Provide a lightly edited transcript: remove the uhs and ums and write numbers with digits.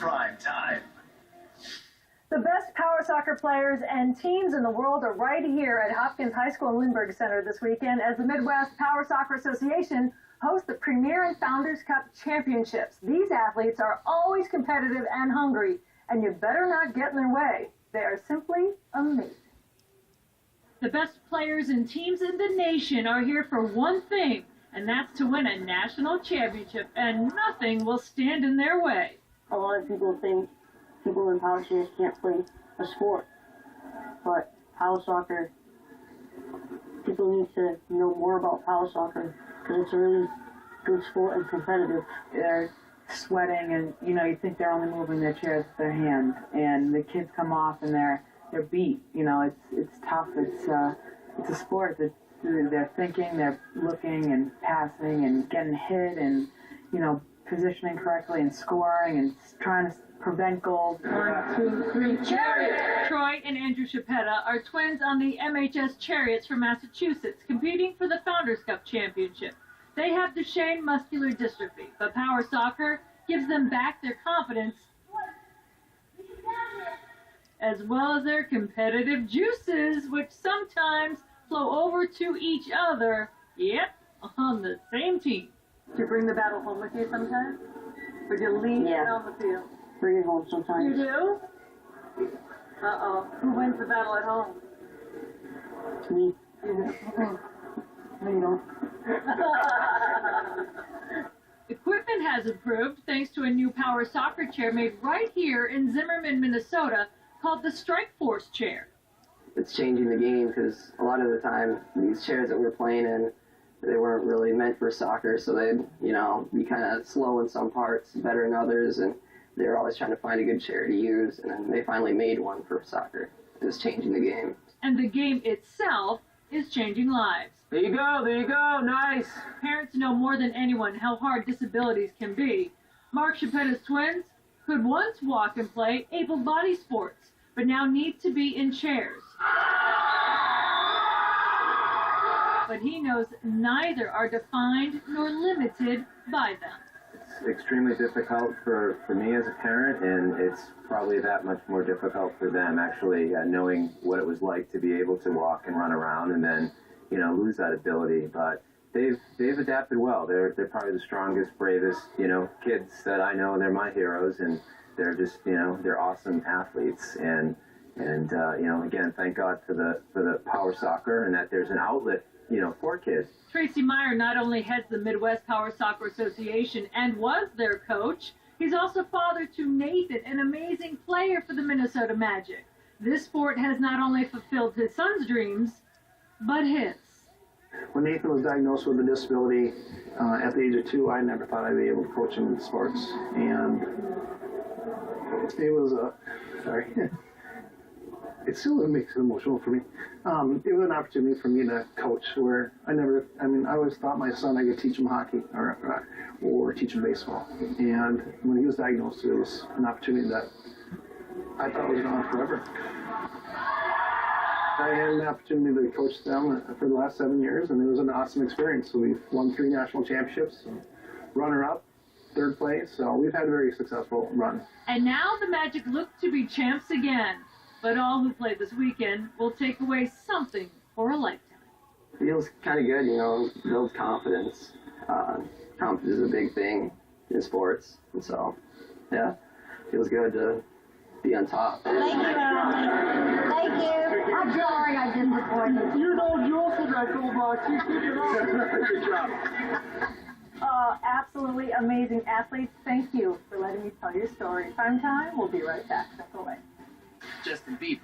Prime Time. The best power soccer players and teams in the world are right here at Hopkins High School and Lindbergh Center this weekend as the Midwest Power Soccer Association hosts the Premier and Founders Cup Championships. These athletes are always competitive and hungry, and you better not get in their way. They are simply amazing. The best players and teams in the nation are here for one thing, and that's to win a national championship, and nothing will stand in their way. A lot of people think people in power cheers can't play a sport, but power soccer, people need to know more about power soccer because it's a really good sport and competitive. They're sweating, and you think they're only moving their chairs with their hands, and the kids come off and they're beat. It's tough. It's a sport that they're thinking, they're looking and passing and getting hit and positioning correctly and scoring and trying to prevent goals. 1, 2, 3, Chariot! Troy and Andrew Chapetta are twins on the MHS Chariots from Massachusetts, competing for the Founders Cup Championship. They have Duchenne muscular dystrophy, but power soccer gives them back their confidence as well as their competitive juices, which sometimes flow over to each other, on the same team. Do you bring the battle home with you sometimes? Or do you leave it on the field? Bring it home sometimes. You do? Uh-oh. Who wins the battle at home? Me. No, you don't. Equipment has improved thanks to a new power soccer chair made right here in Zimmerman, Minnesota, called the Strike Force chair. It's changing the game because a lot of the time these chairs that we're playing in, they weren't really meant for soccer, so they'd be kind of slow in some parts, better in others, and they were always trying to find a good chair to use, and then they finally made one for soccer. It's changing the game. And the game itself is changing lives. There you go, nice. Parents know more than anyone how hard disabilities can be. Mark Chapetta's twins could once walk and play able-bodied sports, but now need to be in chairs. But he knows neither are defined nor limited by them. It's extremely difficult for me as a parent, and it's probably that much more difficult for them actually knowing what it was like to be able to walk and run around and then lose that ability. But they've adapted well. They're probably the strongest, bravest kids that I know. They're my heroes, and they're just they're awesome athletes. And again, thank God for the power soccer and that there's an outlet for kids. Tracy Meyer not only heads the Midwest Power Soccer Association and was their coach, he's also father to Nathan, an amazing player for the Minnesota Magic. This sport has not only fulfilled his son's dreams, but his. When Nathan was diagnosed with a disability at the age of 2, I never thought I'd be able to coach him in sports. And it was it still makes it emotional for me. It was an opportunity for me to coach where I always thought my son I could teach him hockey or teach him baseball. And when he was diagnosed, it was an opportunity that I thought was gone forever. I had an opportunity to coach them for the last 7 years, and it was an awesome experience. So we've won 3 national championships, runner-up, 3rd place, so we've had a very successful run. And now the Magic look to be champs again. But all who play this weekend will take away something for a lifetime. Feels kind of good, builds confidence. Confidence is a big thing in sports, and so, feels good to be on top. Thank you, Alan. Thank you. I'm sorry I disappointed. You also got gold box. You keep it up. Good job. Absolutely amazing athletes. Thank you for letting me tell your story. Prime Time, we'll be right back. Don't go away. Justin Bieber.